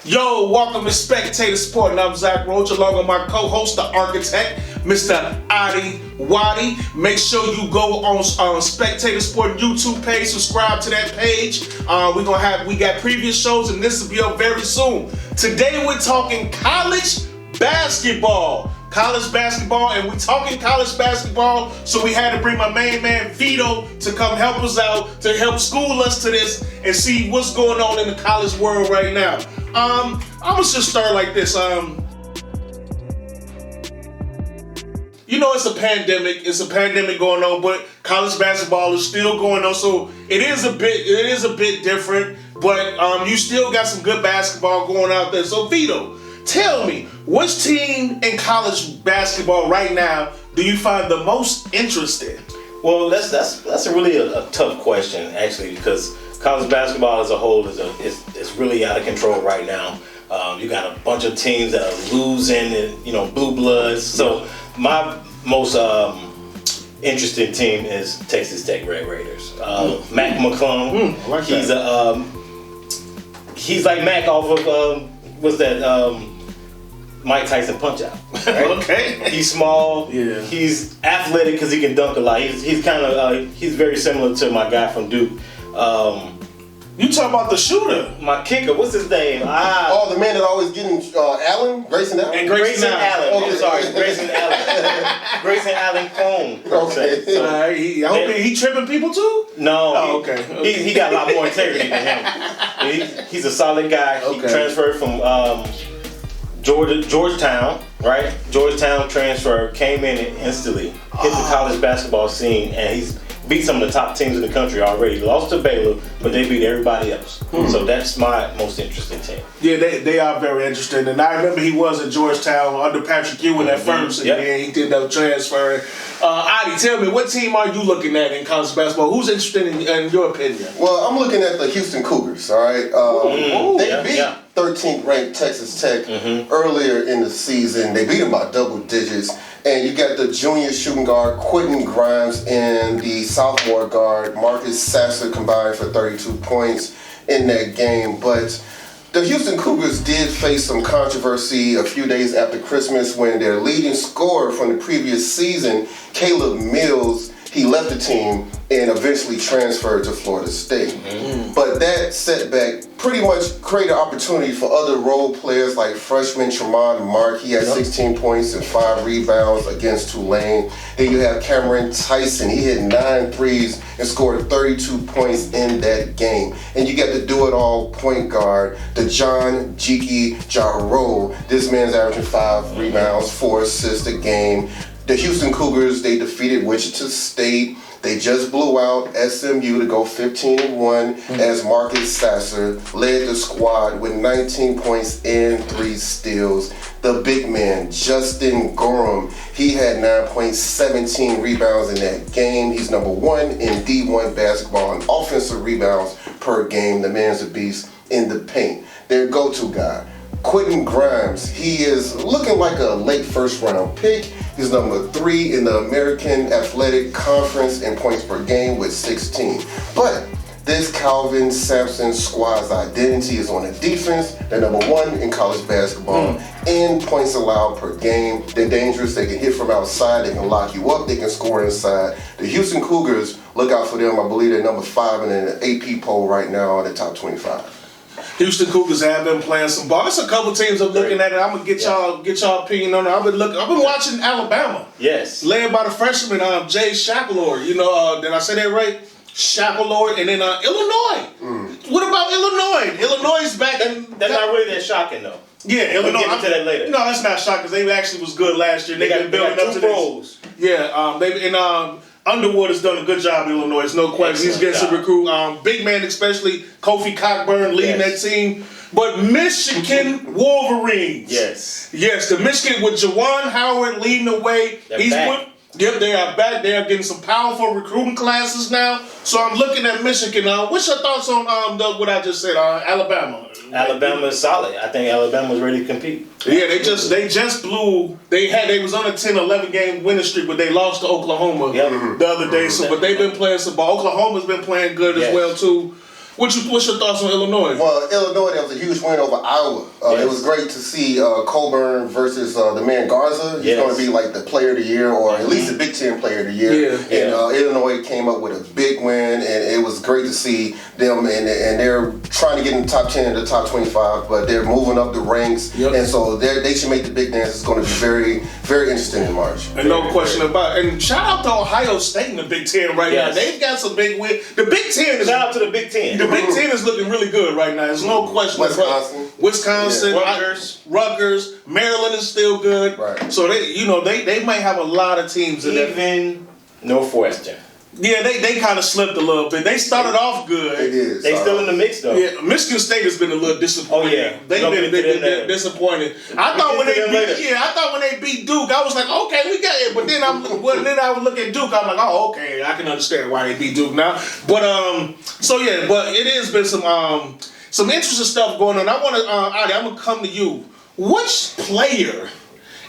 Yo, welcome to Spectator Sporting. I'm Zach Roach, along with my co-host, the architect, Mr. Adi Wadi. Make sure you go on Spectator Sporting YouTube page, subscribe to that page. We got previous shows, and this will be up very soon. Today we're talking college basketball. And we talking college basketball, so we had to bring my main man Vito to come help us out, to help school us to this and see what's going on in the college world right now. I'm gonna just start like this. It's a pandemic. It's a pandemic going on, but college basketball is still going on, so it is a bit different. But you still got some good basketball going out there. So Vito, tell me, which team in college basketball right now do you find the most interesting? Well, that's a really tough question, actually, because college basketball as a whole is really out of control right now. You got a bunch of teams that are losing, and blue bloods. So my most interesting team is Texas Tech Red Raiders. Mac McClung. I like that. He's like Mac off of Mike Tyson Punch Out. Right? Okay. He's small. Yeah. He's athletic because he can dunk a lot. He's kind of he's very similar to my guy from Duke. You talking about the shooter? My kicker, what's his name? The man that always getting Grayson Allen? And Grayson Allen. Okay. I'm sorry, Grayson Allen. Grayson Allen Cone. Okay. So, I hope he tripping people too? no. Oh, okay. He got a lot more integrity than him. He's a solid guy. He Okay. transferred from Georgetown, right? Georgetown transfer, came in and instantly hit the college basketball scene, and he's beat some of the top teams in the country already. Lost to Baylor, but they beat everybody else. So that's my most interesting team. Yeah, they are very interesting. And I remember he was at Georgetown under Patrick Ewing at first, and then he did no transferring. Adi, tell me, what team are you looking at in college basketball? Who's interested in your opinion? Well, I'm looking at the Houston Cougars, all right? They beat 13th ranked Texas Tech earlier in the season. They beat them by double digits. And you got the junior shooting guard, Quentin Grimes, and the sophomore guard, Marcus Sasser, combined for 32 points in that game. But the Houston Cougars did face some controversy a few days after Christmas when their leading scorer from the previous season, Caleb Mills, he left the team and eventually transferred to Florida State. But that setback pretty much created opportunity for other role players like freshman Tremont Mark. He had 16 points and 5 rebounds against Tulane. Then you have Cameron Tyson. He hit 9 threes and scored 32 points in that game. And you got the do-it-all point guard, the John Jiki Jaro. This man's averaging 5 rebounds, 4 assists a game. The Houston Cougars, they defeated Wichita State. They just blew out SMU to go 15-1 as Marcus Sasser led the squad with 19 points and 3 steals. The big man, Justin Gorham, he had 9 points, 17 rebounds in that game. He's number 1 in D1 basketball in offensive rebounds per game. The man's a beast in the paint. Their go-to guy, Quentin Grimes, he is looking like a late first-round pick. He's number 3 in the American Athletic Conference in points per game with 16. But this Calvin Sampson squad's identity is on the defense. They're number 1 in college basketball in points allowed per game. They're dangerous. They can hit from outside. They can lock you up. They can score inside. The Houston Cougars, look out for them. I believe they're number 5 in an AP poll right now in the top 25. Houston Cougars have been playing some ball. There's a couple teams I'm looking at it. I'm gonna get y'all opinion on it. I've been watching Alabama. Yes. Led by the freshman Jay Shackelford. Did I say that right? Shackelford, and then Illinois. What about Illinois? Illinois is back. That's not really that shocking though. Yeah, Illinois. We'll get into that later. No, that's not shocking because they actually was good last year. They got building up to pros. Yeah, Underwood has done a good job in Illinois. There's no question. He's getting to recruit. Big man, especially Kofi Cockburn leading that team. But Michigan Wolverines. Yes. Yes, the Michigan with Juwan Howard leading the way. They're back. Yep, they are back. They are getting some powerful recruiting classes now. So I'm looking at Michigan. What's your thoughts on what I just said? Alabama. Alabama is solid. I think Alabama's ready to compete. Yeah, they just blew. They was on a 10-11 game winning streak, but they lost to Oklahoma the other day. So, but they've been playing some ball. Oklahoma's been playing good as well too. What's your thoughts on Illinois? Well, Illinois, that was a huge win over Iowa. It was great to see Coburn versus the man Garza. He's going to be like the player of the year, or at least the Big Ten player of the year. And Illinois came up with a big win, and it was great to see them. And they're trying to get in the top 10 to the top 25, but they're moving up the ranks. And so they should make the big dance. It's going to be very, very interesting in March. And no question about it. And shout out to Ohio State in the Big Ten right now. They've got some big wins. The Big Ten is... Shout out to the Big Ten. The Big Ten is looking really good right now. There's no question. Wisconsin, Rutgers, Maryland is still good. Right. So they might have a lot of teams in there. Even Northwestern. Yeah, they kind of slipped a little bit. They started off good. They did. They still in the mix though. Yeah, Michigan State has been a little disappointing. Oh yeah, they've been disappointed. I thought when they beat Duke, I was like, okay, we got it. But then I would look at Duke. I'm like, oh, okay, I can understand why they beat Duke now. But but it has been some interesting stuff going on. I want to, Adi, I'm gonna come to you. Which player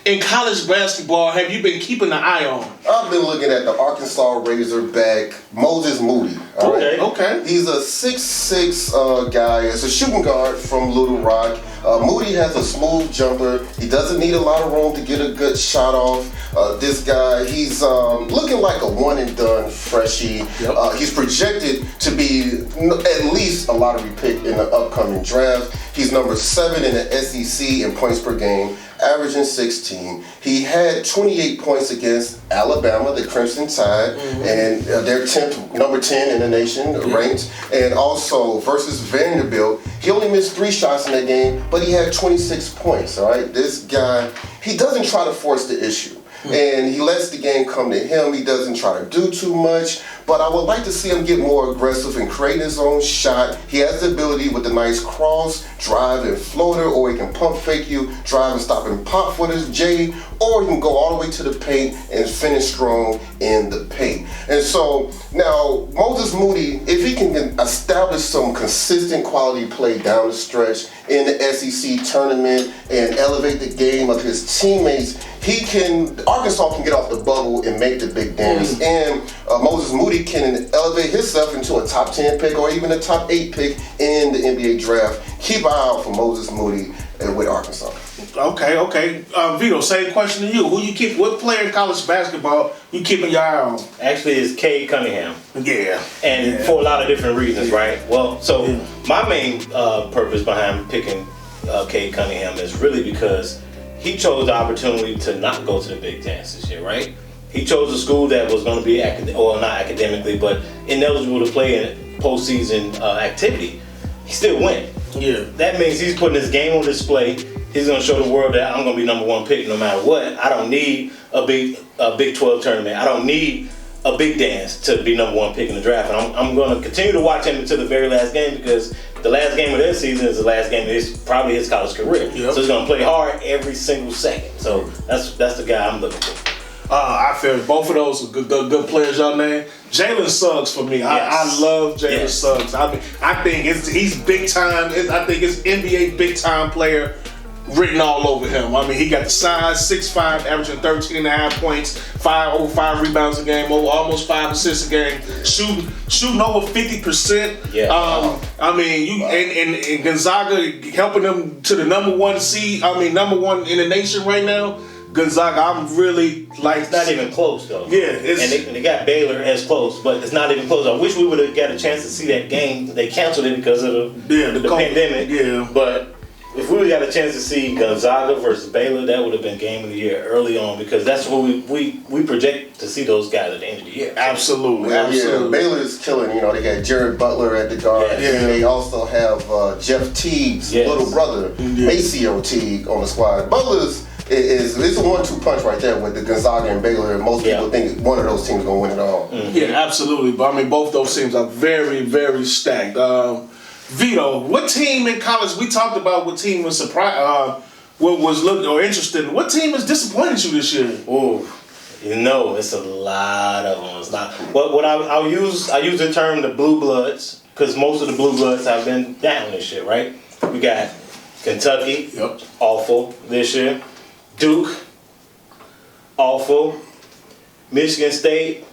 in college basketball have you been keeping an eye on? I've been looking at the Arkansas Razorback, Moses Moody. Okay. He's a 6'6" guy. It's a shooting guard from Little Rock. Moody has a smooth jumper. He doesn't need a lot of room to get a good shot off. This guy, he's looking like a one-and-done freshie. He's projected to be at least a lottery pick in the upcoming draft. He's number 7 in the SEC in points per game, averaging 16. He had 28 points against Alabama, the Crimson Tide, and they're number 10 in the nation, ranked. And also versus Vanderbilt, he only missed 3 shots in that game, but he had 26 points, all right? This guy, he doesn't try to force the issue. And he lets the game come to him. He doesn't try to do too much. But I would like to see him get more aggressive and create his own shot. He has the ability with the nice cross, drive, and floater, or he can pump fake you, drive and stop and pop for this J, or he can go all the way to the paint and finish strong in the paint. And so now Moses Moody, if he can establish some consistent quality play down the stretch in the SEC tournament and elevate the game of his teammates, Arkansas can get off the bubble and make the big dance. And Moses Moody can elevate himself into a top 10 pick or even a top 8 pick in the NBA draft. Keep an eye out for Moses Moody with Arkansas. Okay. Vito, same question to you. Who you keep? What player in college basketball you keeping your eye on? Actually, it's Cade Cunningham. Yeah. And for a lot of different reasons, right? Well, so my main purpose behind picking Cade Cunningham is really because he chose the opportunity to not go to the Big Dance this year, right? He chose a school that was going to be, not academically, but ineligible to play in postseason activity. He still went. Yeah. That means he's putting his game on display. He's going to show the world that I'm going to be number 1 pick no matter what. I don't need a Big 12 tournament. I don't need a big dance to be number 1 pick in the draft. And I'm going to continue to watch him until the very last game, because the last game of their season is the last game of probably his college career. So he's going to play hard every single second. So that's the guy I'm looking for. I feel both of those are good players y'all name. Jalen Suggs for me. I love Jalen Suggs. I think he's big time. I think it's NBA big time player written all over him. I mean, he got the size, 6'5", averaging 13.5 points, 5 rebounds a game, almost 5 assists a game, shooting over 50%. I mean, and Gonzaga helping them to the number 1 seed. I mean, number 1 in the nation right now. Gonzaga, I'm really like... It's not even close, though. Yeah. And they got Baylor as close, but it's not even close. I wish we would have got a chance to see that game. They canceled it because of the pandemic. Yeah. But if we would have got a chance to see Gonzaga versus Baylor, that would have been game of the year early on, because that's what we project to see those guys at the end of the year. Absolutely. Yeah, Baylor is killing. You know, they got Jared Butler at the guard. And they also have Jeff Teague's little brother, Maceo Teague, on the squad. Butler's it's a 1-2 punch right there with the Gonzaga and Baylor, and most people think one of those teams is going to win it all. Yeah, absolutely. But I mean, both those teams are very, very stacked. Vito, what team in college, we talked about what team was surprised, what was looking or interested in. What team has disappointed you this year? Oh, it's a lot of them. It's not what I'll use the term the blue bloods, because most of the blue bloods have been down this year, right? We got Kentucky, awful this year. Duke, awful. Michigan State,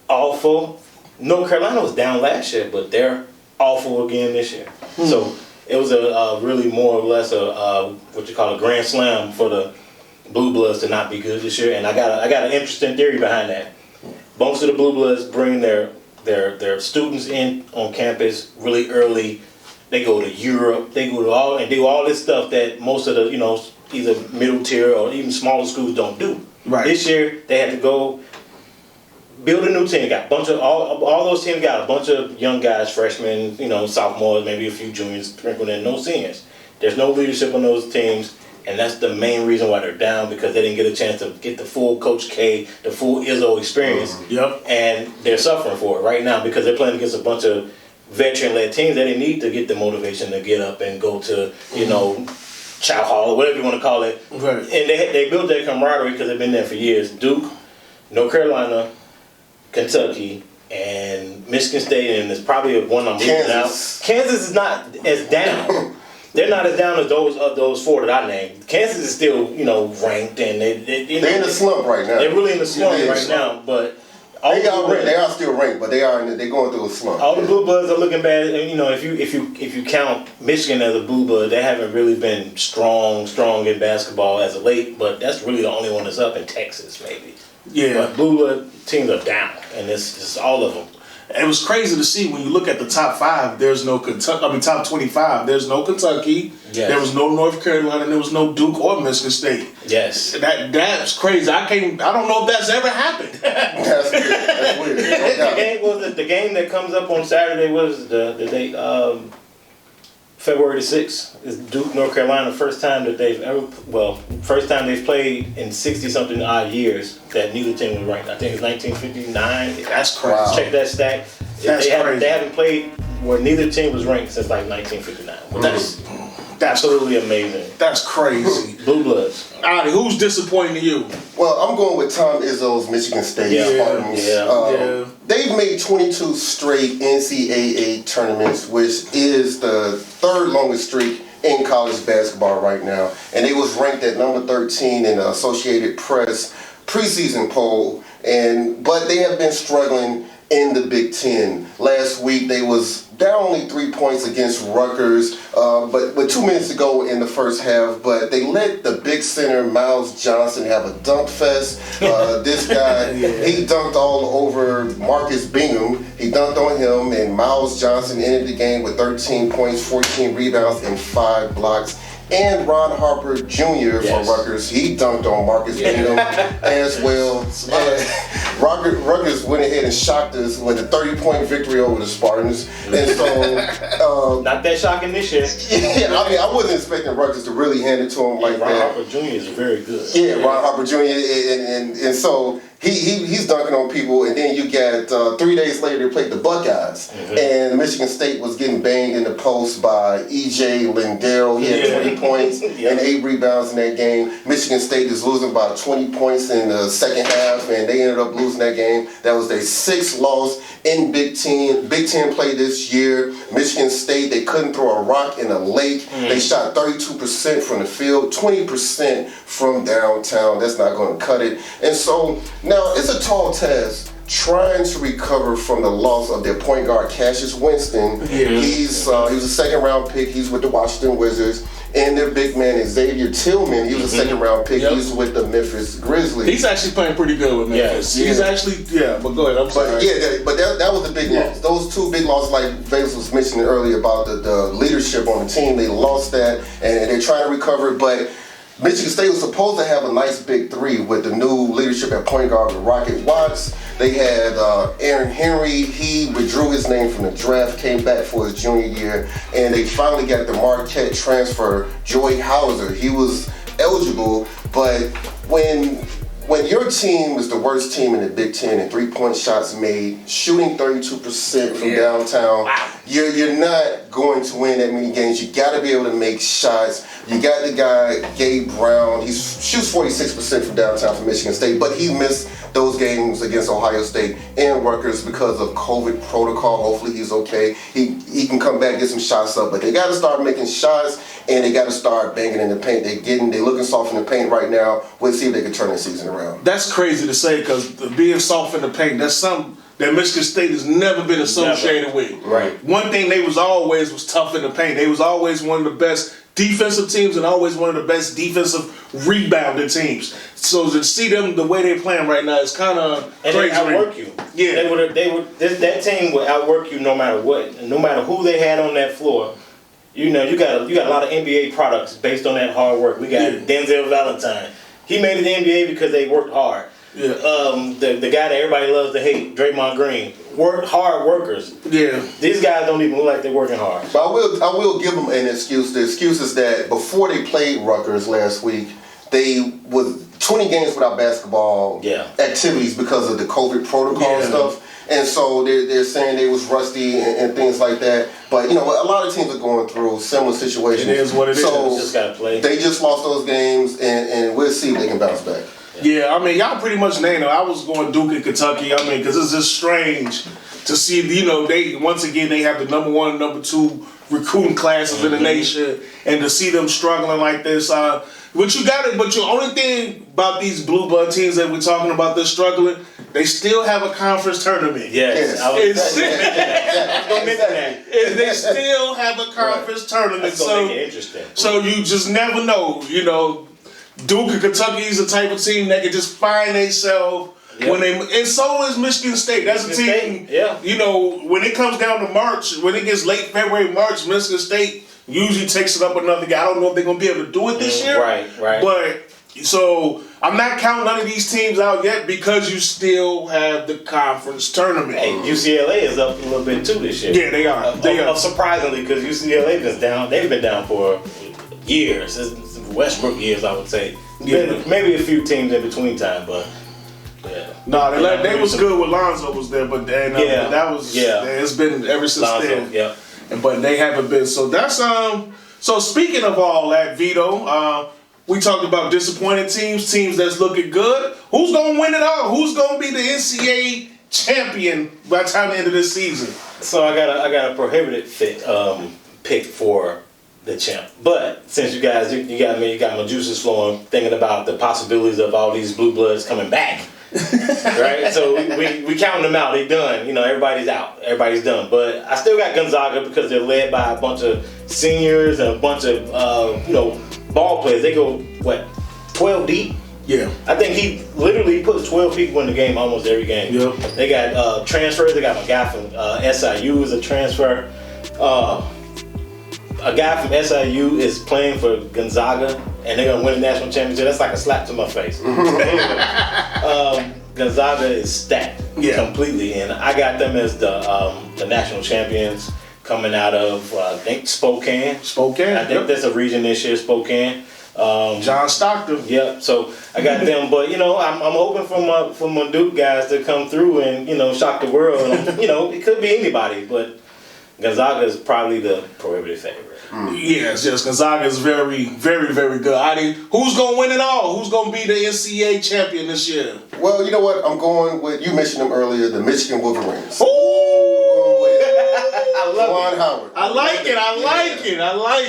awful. North Carolina was down last year, but they're awful again this year. So it was a really more or less a what you call a grand slam for the Blue Bloods to not be good this year. And I got an interesting theory behind that. Most of the Blue Bloods bring their students in on campus really early. They go to Europe. They go to do all this stuff that most of the either middle tier or even smaller schools don't do. Right. This year they had to go build a new team. Got a bunch of all those teams got a bunch of young guys, freshmen, sophomores, maybe a few juniors sprinkled in, no seniors. There's no leadership on those teams, and that's the main reason why they're down, because they didn't get a chance to get the full Coach K, the full Izzo experience. Yep. And they're suffering for it right now because they're playing against a bunch of veteran-led teams that they need to get the motivation to get up and go to, Chow Hall or whatever you want to call it. Right. And they built that camaraderie because they've been there for years. Duke, North Carolina, Kentucky, and Michigan State, and it's probably one I'm leaving out. Kansas is not as down. They're not as down as those four that I named. Kansas is still, ranked, and they're in the slump right now. They're really in the slump right now, but they are still ranked, but they're going through a slump. All the Blue Bloods are looking bad. And, if you count Michigan as a Blue Blood, they haven't really been strong in basketball as of late. But that's really the only one that's up in Texas, maybe. Yeah. But Blue Blood teams are down, and it's all of them. It was crazy to see when you look at the top 5. There's no Kentucky. Top 25. There's no Kentucky. Yes. There was no North Carolina. There was no Duke or Michigan State. Yes. That's crazy. I don't know if that's ever happened. That's weird. That's weird. The game that comes up on Saturday was the date. February the 6th is Duke, North Carolina. First time they've played in 60-something odd years that neither team was ranked. I think it's 1959. That's crazy. Wow. Check that stat. They haven't played where neither team was ranked since like 1959. Well, that's absolutely amazing. That's crazy. Blue Bloods. Adi, who's disappointing to you? Well, I'm going with Tom Izzo's Michigan State Spartans. They've made 22 straight NCAA tournaments, which is the third longest streak in college basketball right now. And they was ranked at number 13 in the Associated Press preseason poll. But they have been struggling in the Big Ten. Last week they was down only 3 points against Rutgers, but with 2 minutes to go in the first half. But they let the big center Miles Johnson have a dunk fest. This guy, he dunked all over Marcus Bingham. He dunked on him, and Miles Johnson ended the game with 13 points, 14 rebounds, and 5 blocks. And Ron Harper Jr. from Rutgers, he dunked on Marcus Bingham as well. Rutgers went ahead and shocked us with a 30-point victory over the Spartans. And so, not that shocking this year. Yeah, I wasn't expecting Rutgers to really hand it to him like Ron that. Harper Jr. is very good. Yeah, Ron Harper Jr. And so he's dunking on people. And then you got 3 days later they played the Buckeyes, and Michigan State was getting banged in the post by E.J. Lindell. He had 20 points and 8 rebounds in that game. Michigan State is losing by 20 points in the second half, and they ended up losing that game. That was their 6th loss in Big Ten play this year. Michigan State, they couldn't throw a rock in a lake. They shot 32% from the field, 20% from downtown. That's not going to cut it. And so now it's a tall task trying to recover from the loss of their point guard Cassius Winston. He was a second-round pick. He's with the Washington Wizards. And their big man Xavier Tillman, he was a second-round pick. He's with the Memphis Grizzlies. He's actually playing pretty good with Memphis. He's actually, but go ahead. I'm sorry. But that was a big loss. Those 2 big losses, like Vegas was mentioning earlier about the leadership on the team, they lost that, and they're trying to recover. But Michigan State was supposed to have a nice big 3 with the new leadership at point guard with Rocket Watts. They had Aaron Henry. He withdrew his name from the draft, came back for his junior year, and they finally got the Marquette transfer, Joey Hauser. He was eligible, but when your team is the worst team in the Big Ten in 3-point shots made, shooting 32% from downtown, you're not going to win that many games. You got to be able to make shots. You got the guy, Gabe Brown. He shoots 46% from downtown for Michigan State, but he missed those games against Ohio State and Rutgers because of COVID protocol. Hopefully he's okay. He can come back and get some shots up, but they got to start making shots, and they got to start banging in the paint. They're looking soft in the paint right now. We'll see if they can turn the season around. That's crazy to say, because being soft in the paint, that's something that Michigan State has never been associated with. Right. One thing they was always was tough in the paint. They was always one of the best defensive teams and always one of the best defensive rebounding teams. So to see them the way they're playing right now is kind of crazy. They outwork you. Yeah. That team would outwork you no matter what, no matter who they had on that floor. You know, you got a lot of NBA products based on that hard work. We got Denzel Valentine. He made it to the NBA because they worked hard. Yeah. The guy that everybody loves to hate, Draymond Green, hard workers. Yeah. These guys don't even look like they're working hard. But I will give them an excuse. The excuse is that before they played Rutgers last week, they was 20 games without basketball activities because of the COVID protocol stuff. And so they're saying they was rusty and things like that. But, you know, a lot of teams are going through similar situations. It is what it is. So just got to play. They just lost those games, and we'll see if they can bounce back. Yeah, I mean, y'all pretty much named it. I was going Duke and Kentucky. I mean, because it's just strange to see, you know, they have the number 1 and number 2 recruiting classes in the nation, and to see them struggling like this. But the only thing about these blue blood teams that we're talking about that's struggling, they still have a conference tournament. Yes. I was going to mention that. They still have a conference tournament. That's going to make it interesting. So you just never know, you know. Duke and Kentucky is the type of team that can just find themselves when they, and so is Michigan State. That's a team. You know, when it comes down to March, when it gets late February, March, Michigan State usually takes it up another guy. I don't know if they're gonna be able to do it this year. Right. But so I'm not counting none of these teams out yet because you still have the conference tournament. Hey, UCLA is up a little bit too this year. Yeah, they are. They are surprisingly, because UCLA is down. They've been down for years. It's Westbrook years, I would say. Maybe a few teams in between time, but no, they was good when Lonzo was there, but that was it's been ever since Lonzo, then. Yeah, but they haven't been. So that's So speaking of all that, Vito, we talked about disappointing teams that's looking good. Who's gonna win it all? Who's gonna be the NCAA champion by the time the end of this season? So I got a prohibited pick for the champ. But since you got my juices flowing, thinking about the possibilities of all these blue bloods coming back. Right? So we counting them out. They done. You know, everybody's out. Everybody's done. But I still got Gonzaga because they're led by a bunch of seniors and a bunch of ball players. They go 12 deep. Yeah. I think he literally puts 12 people in the game almost every game. Yeah. They got transfers. They got a guy from SIU is a transfer. A guy from SIU is playing for Gonzaga, and they're gonna win a national championship. That's like a slap to my face. Gonzaga is stacked completely, and I got them as the national champions coming out of I think Spokane. I think that's a region this year, Spokane. John Stockton. Yep. So I got them, but I'm hoping for my Duke guys to come through and shock the world. And, it could be anybody, but Gonzaga is probably the prohibitive favorite. Yes, Gonzaga is very, very, very good. Who's going to win it all? Who's going to be the NCAA champion this year? Well, you know what? I'm going with, you mentioned them earlier, the Michigan Wolverines. I love Juwan Howard. I like it.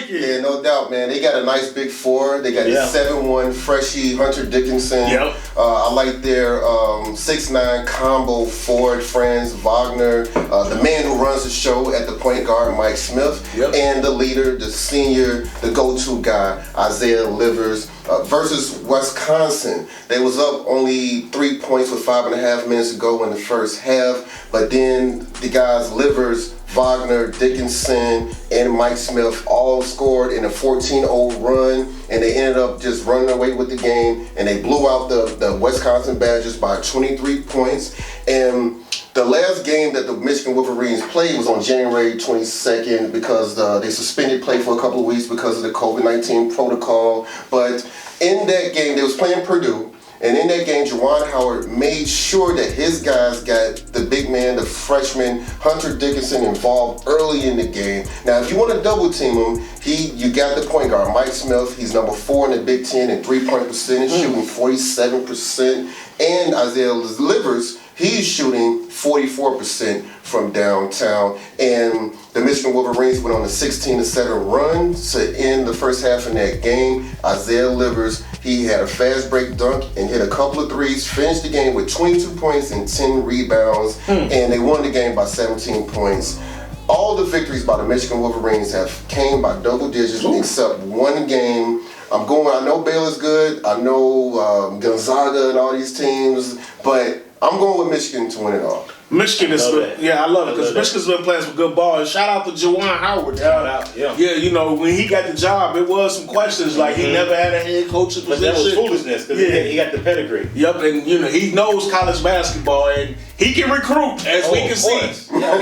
Yeah, no doubt, man. They got a nice big four. They got the 7'1" freshie Hunter Dickinson. Yep. I like their 6'9" combo forward friends, Wagner, the man who runs the show at the point guard, Mike Smith, and the leader, the senior, the go-to guy, Isaiah Livers, versus Wisconsin. They was up only 3 points with 5.5 minutes to go in the first half, but then the guys Livers, Wagner, Dickinson, and Mike Smith all scored in a 14-0 run, and they ended up just running away with the game, and they blew out the Wisconsin Badgers by 23 points. And the last game that the Michigan Wolverines played was on January 22nd because they suspended play for a couple of weeks because of the COVID-19 protocol. But in that game, they was playing Purdue. And in that game, Juwan Howard made sure that his guys got the big man, the freshman, Hunter Dickinson, involved early in the game. Now, if you want to double team him, you got the point guard, Mike Smith. He's number 4 in the Big Ten in three-point percentage, shooting 47%. And Isaiah Livers, he's shooting 44% from downtown. And the Michigan Wolverines went on a 16-7 run to end the first half in that game. Isaiah Livers He had a fast break dunk and hit a couple of threes, finished the game with 22 points and 10 rebounds, and they won the game by 17 points. All the victories by the Michigan Wolverines have came by double digits except one game. I know Baylor's good, I know Gonzaga and all these teams, but I'm going with Michigan to win it all. Michigan is good. Yeah, I love it because Michigan's been playing some good ball. And shout out to Juwan Howard. Shout out, yeah. Yeah, you know, when he got the job, it was some questions like he never had a head coaching position. But that was foolishness because he got the pedigree. Yep, and you know he knows college basketball and he can recruit, as we can see. Yeah.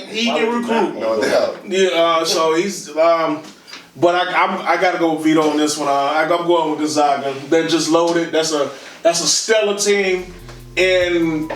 He can recruit. No doubt. Yeah, so he's. But I gotta go with Vito on this one. I'm going with Gonzaga. They're just loaded. That's a stellar team, and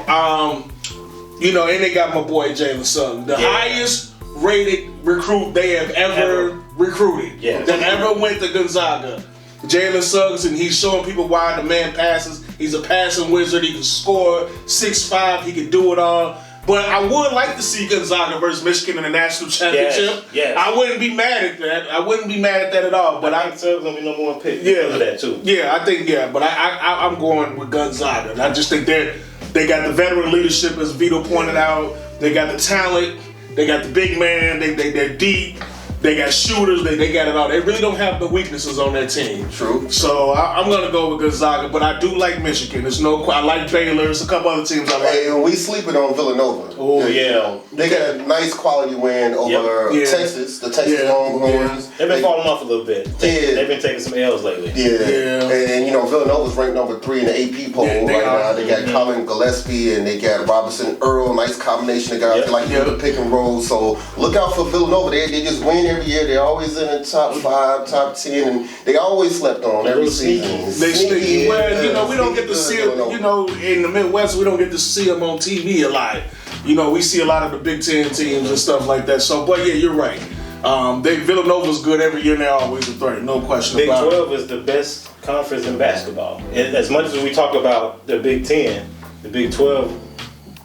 you know, and they got my boy Jalen Suggs, the highest rated recruit they have ever recruited. Yeah. That ever went to Gonzaga. Jalen Suggs, and he's showing people why the man passes. He's a passing wizard. He can score 6'5". He can do it all. But I would like to see Gonzaga versus Michigan in the national championship. Yes. I wouldn't be mad at that. I wouldn't be mad at that at all. But I think Suggs gonna be number one pick. Yeah, because of that too. Yeah, I think But I'm going with Gonzaga. I just think they got the veteran leadership, as Vito pointed out. They got the talent. They got the big man. They're deep. They got shooters. They got it all. They really don't have the weaknesses on their team. True. So I'm gonna go with Gonzaga, but I do like Michigan. There's I like Baylor. There's a couple other teams I like. Hey, we sleeping on Villanova. Oh yeah. They got a nice quality win over Texas. The Texas Longhorns. They've been falling off a little bit. Yeah. They've been taking some L's lately. Yeah. And you know, Villanova's ranked number 3 in the AP poll right now. They got Colin Gillespie and they got Robinson Earl. Nice combination of guys. They like to do the pick and roll. So look out for Villanova. They just win every year. They're always in the top 5, top 10, and they always slept on every season. They sneaky. Well, you know, we don't get to see them. You know, in the Midwest, we don't get to see them on TV a lot. You know, we see a lot of the Big Ten teams and stuff like that. So, but yeah, you're right. Villanova's good every year, and they're always a threat. No question about it. Big 12 is the best conference in basketball. And as much as we talk about the Big 10, the Big 12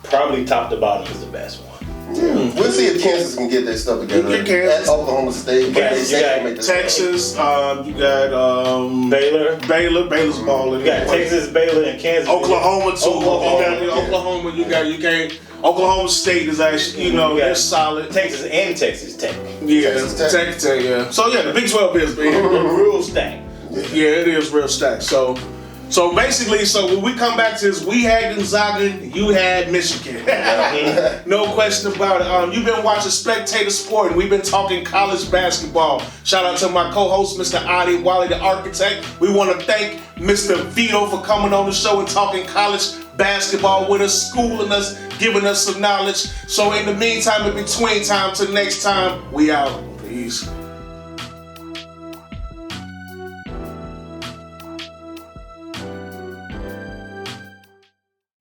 probably top to bottom is the best one. Yeah. We'll see if Kansas can get their stuff together. At Oklahoma State, you got Texas. You got Baylor. Baylor's balling. You got Texas, Baylor, and Kansas. Oklahoma too. Oklahoma. You can't. Oklahoma State is actually, they're solid. Texas and Texas Tech. Yeah, Texas Tech. Yeah. So yeah, the Big 12 is real stacked. Yeah, it is real stacked. So basically, when we come back to this, we had Gonzaga, you had Michigan. No question about it. You've been watching Spectator Sporting. We've been talking college basketball. Shout out to my co-host, Mr. Adi Wally, the architect. We want to thank Mr. Vito for coming on the show and talking college basketball with us, schooling us, giving us some knowledge. So in the meantime, in between time, till next time, we out. Peace.